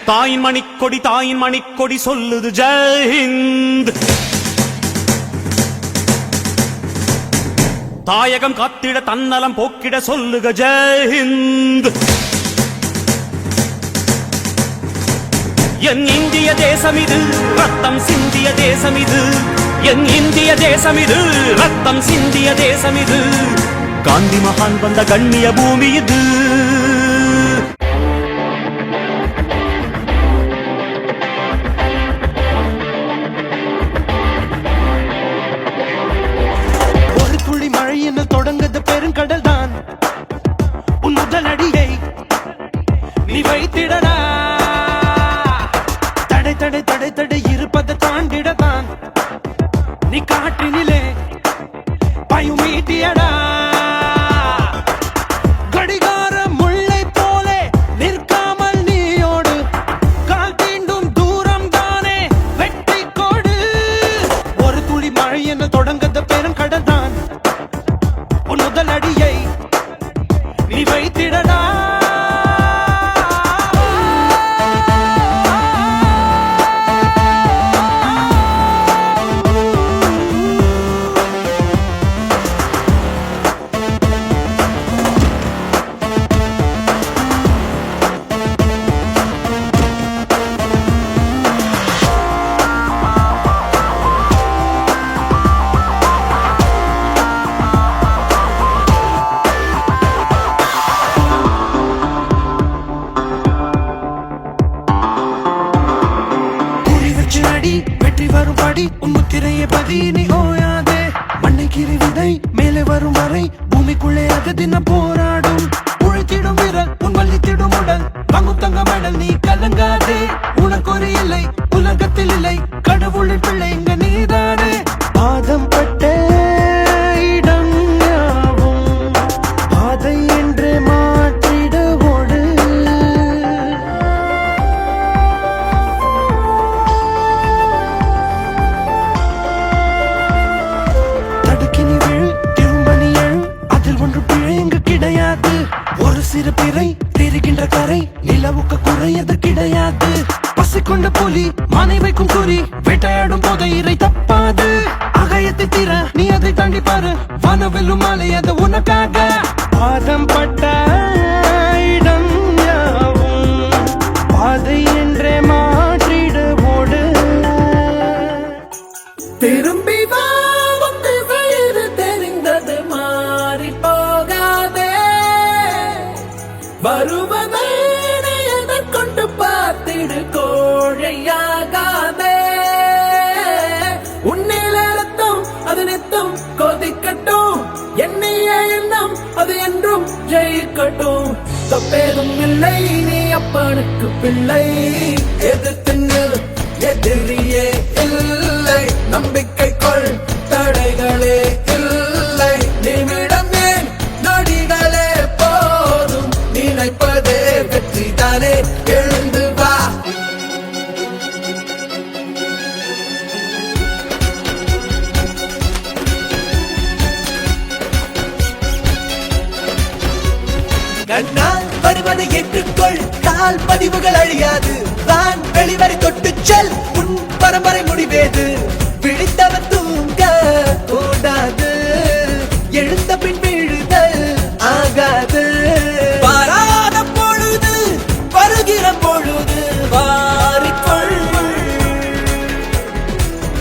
தாயின் மணிக்கொடி சொல்லுது ஜெய் ஹிந்த். தாயகம் காத்திட தன்னலம் போக்கிட சொல்லுக ஜெய் ஹிந்த். என் இந்திய தேசம் இது ரத்தம் சிந்திய தேசம் இது. என் இந்திய தேசம் இது ரத்தம் சிந்திய தேசம் இது. காந்தி மகான் வந்த கண்ணிய பூமி இது. ஒரு துளி மழை என்ன தொடங்குது பெருங்கடல் தான். உன் முதல் அடியை நீ வைத்திடடா. தடை தடை தடை தடை இருப்பதை தாண்டிடதான் நீ காட்டினிலே பயமீட்டியடா. கடிகார முல்லை போலே நிற்காமல் நீயோடு. கால் தீண்டும் தூரம் தானே வெட்டி கோடு. ஒரு துளி மழை என்ன தொடங்குது பெருங்கடல் தான். உன் முதல் அடியை நீ வைத்திடடா. வெற்றி வரும் படி உன் முத்திரையை பதி நீ ஓயாதே. மண்ணை கீறி விதை மேலே வரும் வரை பூமிக்குள்ளே அது தினம் போராடும். உழைத்திடும் வீரர் உன் வள்ளித்திடும் உடல் வாங்கும் தங்க மெடல் நீ கலங்காதே. உனக்கு ஒரு இல்லை உலகத்தில் இல்லை கடவுளின் பிள்ளை இங்க நீதானே. பாதம் பட்ட இடம் யாவும் பாதை என்று மாற்றிட ஓடு. ஒரு சிறு பிறை தெரிகின்ற கரை நிலவுக்கு குறையது கிடையாது. பசி கொண்ட புலி மனை வைக்கும் குறி வேட்டையாடும் போது இறை தப்பாது. அகயத்தை தீர நீ அதை தாண்டி பாரு வானவெல்லும் மாலை அது உனக்காக. பாதம் பட்ட இடம் யாவும் பாதை என்றே மாற்றிட ஓடு. திரும்பி வா வருவதை கொண்டு பார்த்திடு கோழையாகாதே. உன்னில ரத்தம் அது நித்தம் கொதிக்கட்டும். எண்ணிய எண்ணம் அது என்றும் ஜெயிக்கட்டும். தப்பேதும் இல்லை நீ அப்பனுக்கு பிள்ளை. எதிர்த்து நில் எதிரியே இல்லை. நம்பிக்கை கொள் தடைகளே இல்லை. நிமிடம் ஏன் நொடிகளே போதும். நினைப்பதே வெற்றி தானே எழுந்து வா. கண்ணால் வருவதை ஏற்றுக்கொள். கால் பதிவுகள் அழியாது. தான் வெளிவரை தொட்டு செல். உன் பரம்பரை முடிவேது. விழித்தவன் தூங்க கூடாது. எழுந்த பின் விழுதல் ஆகாது. வராத பொழுது வருகிற பொழுது வாரிக்கொள்.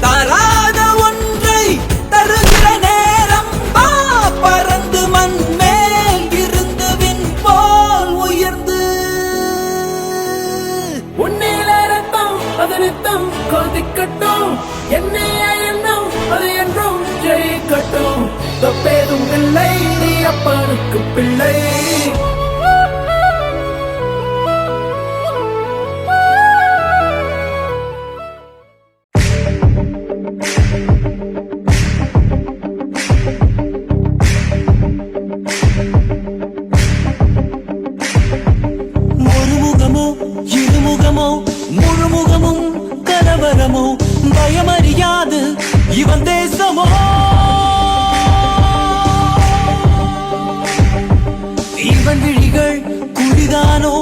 தராத ஒன்றை தருகிற நேரம் வா. பறந்து மண் மேல் இருந்து விண் போல் உயர்ந்து. உன்னில ரத்தம் அது நித்தம் கொதிக்கட்டும். என்னைய எண்ணம் அது என்றும் ஜெயிக்கட்டும். தப்பேதும் இல்லை நீ அப்பனுக்கு பிள்ளை. ஒரு முகமோ இருமுகமோ முழுமுகமும் கலவரமோ பயமறியாது இவன் தேசமோ. இவன் விழிகள் குடிதானோ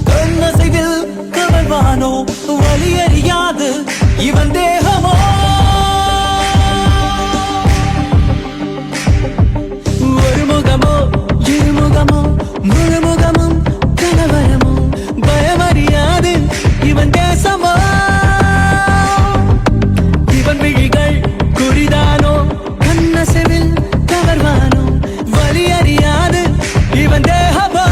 கண்ணசைவில் கவல்வா. குறிதானோ வலியறியாது இவன் தேகமோ ஒரு முகமோ இருமுகமோ முழுமுகமும் கலவரமோ பயமறியாது இவன் தேசமோ இவன் விழிகள் குறிதானோ கண்ணசெவில் கவர்வானோ வலியறியாது இவன் தேகமோ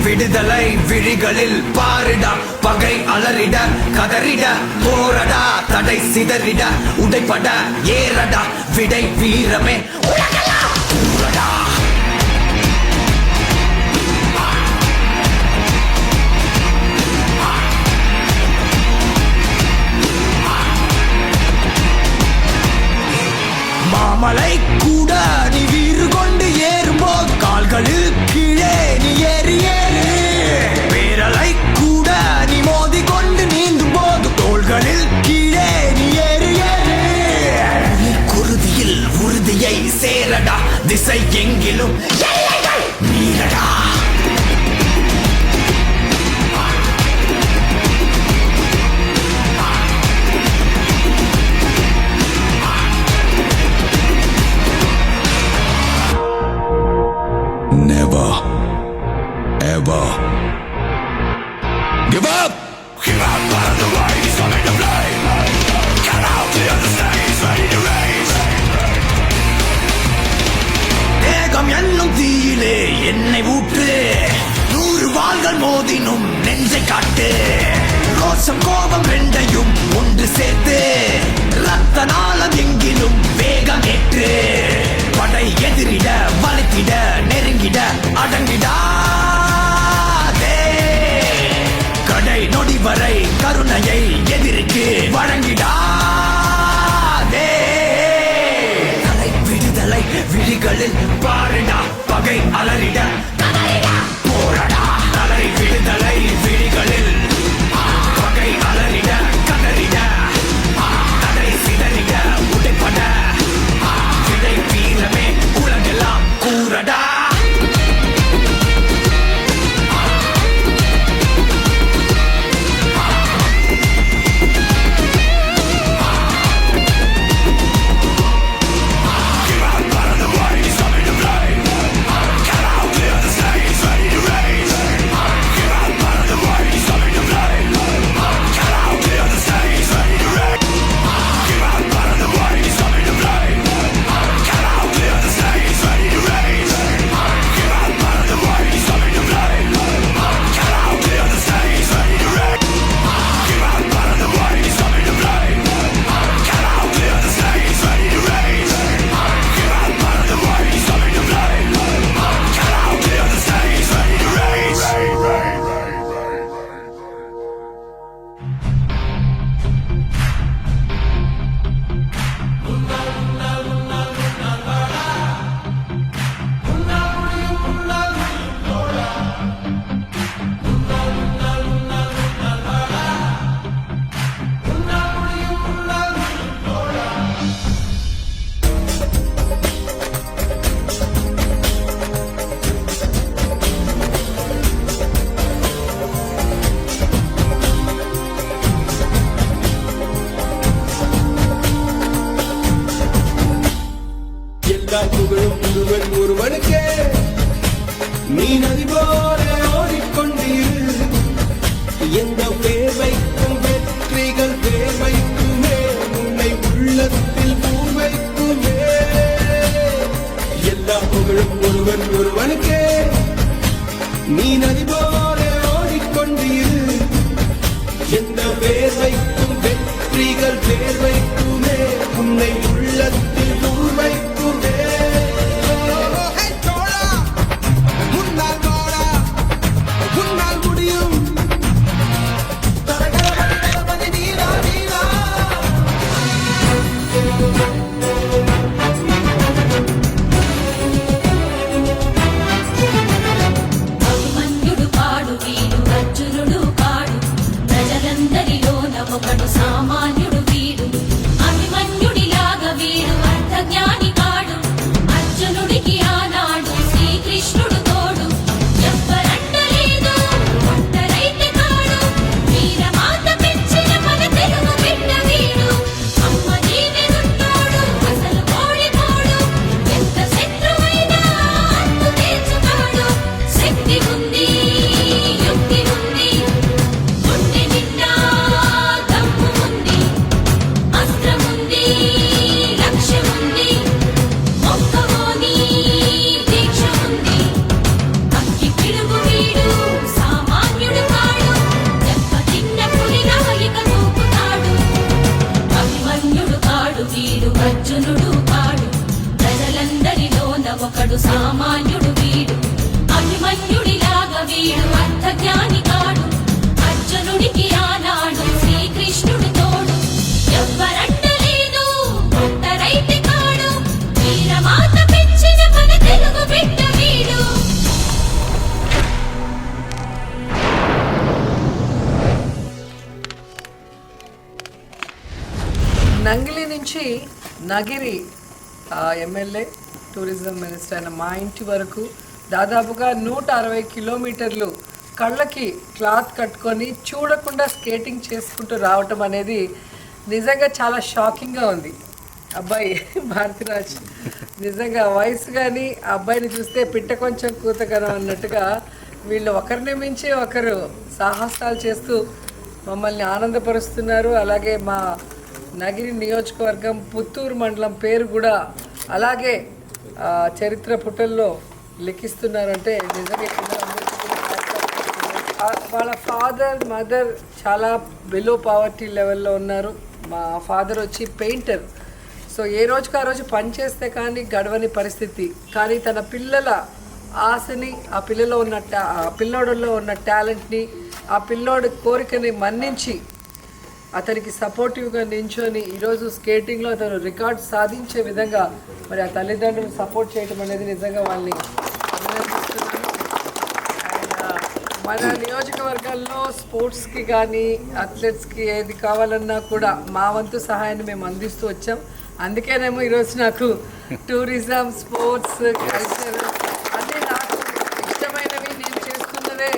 விடுதலை விழிகளில் பாரிடா பகை அலறிட கதறிட போரடா தடை சிதறிட உடைப்பட ஏறடா விடை வீரமே உலகெல்லாம் கூறடா மாமலை கூட நீ வீறு கொண்டு ஏறும்போது கால்களில் கீழே நீ ஏறி ஏறு பேரலை கூட நீ மோதி கொண்டு நீந்தும் போது தோள்களில் கீழே நீ ஏறி ஏறு குருதியில் உறுதியை சேரடா திசை எங்கிலும் எல்லைகள் மீறடா Never, ever give up. Give up, but the way is coming to play. Cut out the other stage, ready to race. தேகம் என்னும் தீயிலே என்னை ஊற்று 100 வாள்கள் மோதினும் நெஞ்சை காட்டு ரோஷம் கோபம் ரெண்டையும் ஒன்று சேர்த்து ரத்த நாளம் எங்கிலும் வேகம் ஏற்று படை எதிரிட வளைத்திட நெருங்கிட அடங்கிடாதே கடை நொடி வரை கருணையை எதிரிக்கு வழங்கிடாதே தலை விடுதலை விழிகளில் பாரிடா பகை அலறிட போரடா தலை விடுதலை விழிகளில் பகை அலறிட கதறிட தடை சிதறிட உடைப்பட விடை வீரமே உலகெல்லாம் கூறடா ஒருவனுக்கே நீ நதி போல ஓடிக்கொண்டீரு எந்த பேர் வைக்கும் வெற்றிகள் பேர் வைக்குமே உன்னை உள்ளத்தில் பூ வைக்குமே எல்லா புகழும் ஒருவனுக்கே நீ நதி போல ஓடிக்கொண்டீரு எந்த பேர் வைக்கும் வெற்றிகள் பேர் வைக்குமே உன்னை உள்ளத்தில் பூ வைக்குமே సామాన్యుడు వీడు అభిమన్యుడిలాగా వీడు అర్థజ్ఞాని కాడు అర్జునుడికి ఆనాడు శ్రీకృష్ణుడు తోడు ఎవ్వరంటలేదు ఒంటరైతే కాడు వీరమాత పెంచిన మన తెలుగు బిడ్డ వీడు. నంగిలి నుంచి నగిరి ఎమ్మెల్యే టూరిజం మినిస్టర్ అయిన మా ఇంటి వరకు దాదాపుగా 160 కిలోమీటర్లు కళ్ళకి క్లాత్ కట్టుకొని చూడకుండా స్కేటింగ్ చేసుకుంటూ రావటం అనేది నిజంగా చాలా షాకింగ్గా ఉంది. అబ్బాయి భారతిరాజ్ నిజంగా వయసు కానీ ఆ అబ్బాయిని చూస్తే పిట్ట కొంచెం కూతకరం అన్నట్టుగా వీళ్ళు ఒకరిని మించి ఒకరు సాహసాలు చేస్తూ మమ్మల్ని ఆనందపరుస్తున్నారు. అలాగే మా నగిరి నియోజకవర్గం పుత్తూరు మండలం పేరు కూడా అలాగే చరిత్ర పుటల్లో లిఖిస్తున్నారంటే నిజంగా వాళ్ళ ఫాదర్ మదర్ చాలా బిలో పావర్టీ లెవెల్లో ఉన్నారు. మా ఫాదర్ వచ్చి పెయింటర్. సో ఏ రోజుకి ఆ రోజు పని చేస్తే కానీ గడవని పరిస్థితి. కానీ తన పిల్లల ఆశని ఆ పిల్లోడులో ఉన్న టాలెంట్ని ఆ పిల్లోడి కోరికని మన్నించి అతనికి సపోర్టివ్గా నించొని ఈరోజు స్కేటింగ్లో అతను రికార్డ్ సాధించే విధంగా మరి ఆ తల్లిదండ్రులు సపోర్ట్ చేయడం అనేది నిజంగా వాళ్ళని అభినందిస్తున్నాను. మన నియోజకవర్గాల్లో స్పోర్ట్స్కి కానీ అథ్లెట్స్కి ఏది కావాలన్నా కూడా మా వంతు సహాయాన్ని మేము అందిస్తూ వచ్చాం. అందుకేనేమో ఈరోజు నాకు టూరిజం, స్పోర్ట్స్, కల్చర్ అన్నీ నాకు ఇష్టమైనవి నేను చేసుకున్నవే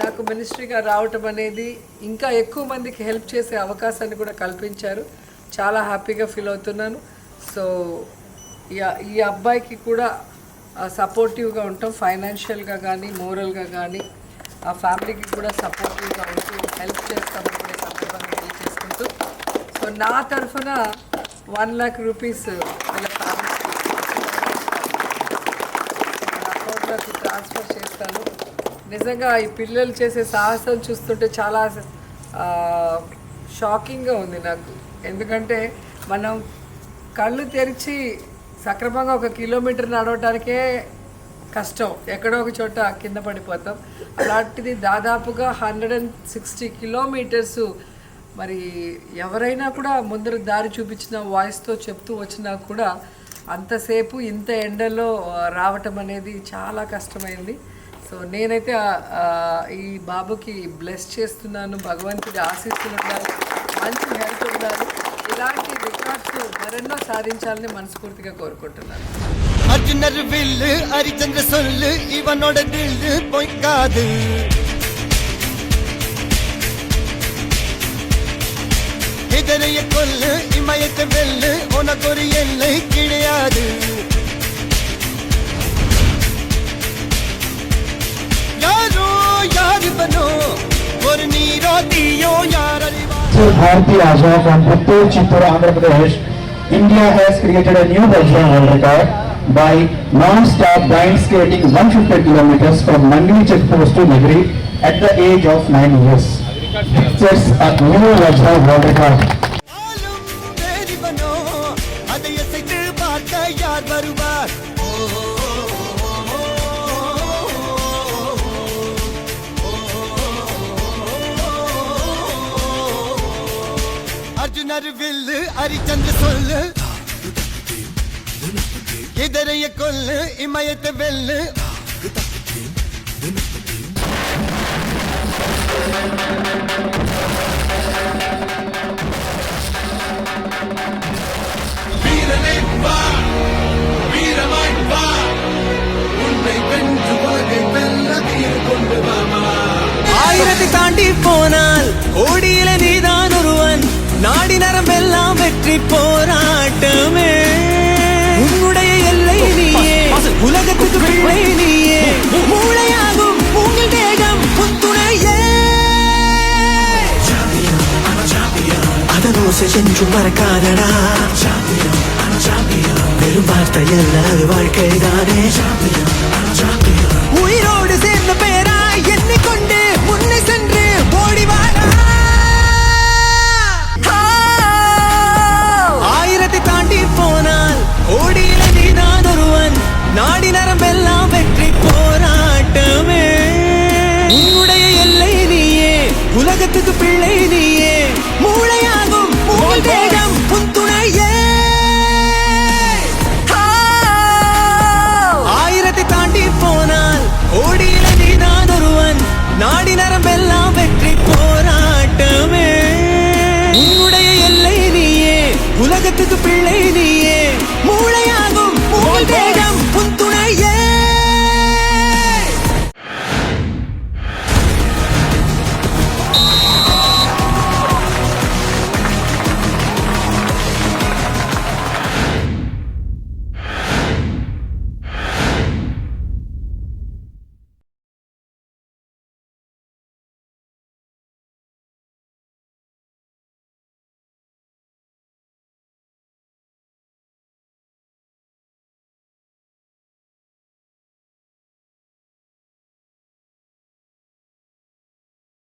నాకు మినిస్ట్రీగా రావటం అనేది ఇంకా ఎక్కువ మందికి హెల్ప్ చేసే అవకాశాన్ని కూడా కల్పించారు. చాలా హ్యాపీగా ఫీల్ అవుతున్నాను. సో ఈ అబ్బాయికి కూడా సపోర్టివ్గా ఉంటాం, ఫైనాన్షియల్గా కానీ మోరల్గా కానీ ఆ ఫ్యామిలీకి కూడా సపోర్టివ్గా ఉంటూ హెల్ప్ చేస్తామని కూడా సందర్భంగా తెలియజేసుకుంటూ సో నా తరఫున 1 lakh రూపీస్ వీళ్ళ ఫ్యామిలీకి అకౌంట్లోకి ట్రాన్స్ఫర్ చేస్తాను. నిజంగా ఈ పిల్లలు చేసే సాహసం చూస్తుంటే చాలా షాకింగ్గా ఉంది నాకు. ఎందుకంటే మనం కళ్ళు తెరిచి సక్రమంగా 1 కిలోమీటర్ నడవటానికే కష్టం, ఎక్కడో ఒక చోట కింద పడిపోతాం. అలాంటిది దాదాపుగా 160 కిలోమీటర్స్. మరి ఎవరైనా కూడా ముందర దారి చూపించిన వాయిస్తో చెప్తూ వచ్చినా కూడా అంతసేపు ఇంత ఎండలో రావటం అనేది చాలా కష్టమైంది. సో నేనైతే ఈ బాబుకి బ్లెస్ చేస్తున్నాను. భగవంతుడి ఆశీస్సులు ఉండాలి, మంచి హెల్త్ ఉండాలి, ఇలాంటి రికార్డ్స్ మరెన్నో సాధించాలని మనస్ఫూర్తిగా కోరుకుంటున్నాను. அர்ஜுனர் வில்லு ஹரிச்சந்திர சொல்லு இவனோட தில்லு பொய்க்காது. இதரைய கொல்லு இமயத்தை வெல்லு உனக்கு ஒரு எல்லை கிடையாது. யாரோ யார் இவனோ ஒரு நீரோ தீயோ யார் அறிவா. Bharti Raja from Puttur, Chittor, Andhra Pradesh. India has created a new Vajra world record by non-stop blind skating 150 kilometers from Nangli checkpost to Nagri at the age of 9 years. It's a new Vajra world record. ஆளும் வேறிவனோ அதை எசைத்து பார்க்க யார் வருவார். அர்ஜுனர் வில்லு ஹரிச்சந்திர சொல்லு இதரைய கொல்லு இமயத்தை வெல்லு. வீரனை வா, வீரமாய் வா, உன்னை வென்று உலகை வெல்ல தீர் கொண்டு வாமா. 1000 தாண்டி போனால் ஓடியில நீதான் ஒருவன், நாடி நரம்பெல்லாம் வெற்றி போராட்டமே. உன்னுடைய எல்லை நீயே, உலகத்துக்கு பிள்ளை நீயே, மூளையாகும் உங்கள் தேகம் புத்துணையே. அதனோசை சென்று மறக்காதடா, வெறும் வார்த்தையல்ல அது வாழ்க்கைதானே. உயிரோடு சேர்ந்த பேரா எண்ணிக்கொண்டு முன்னே சென்று ஓடி வாடா. 1000 தாண்டி போனால் ஓடியில நீதான் ஒருவன், நாடி நரம்பெல்லாம் உலகத்துக்கு பிள்ளை நீயே மூளையாகும் உங்கள் வேகம் உன் துணையே ஆயிரத்தை தாண்டி போனால் ஓடியில நீதான் ஒருவன் நாடி நரம்பெல்லாம் வெற்றி போராட்டமே உன்னுடைய எல்லை நீயே உலகத்துக்கு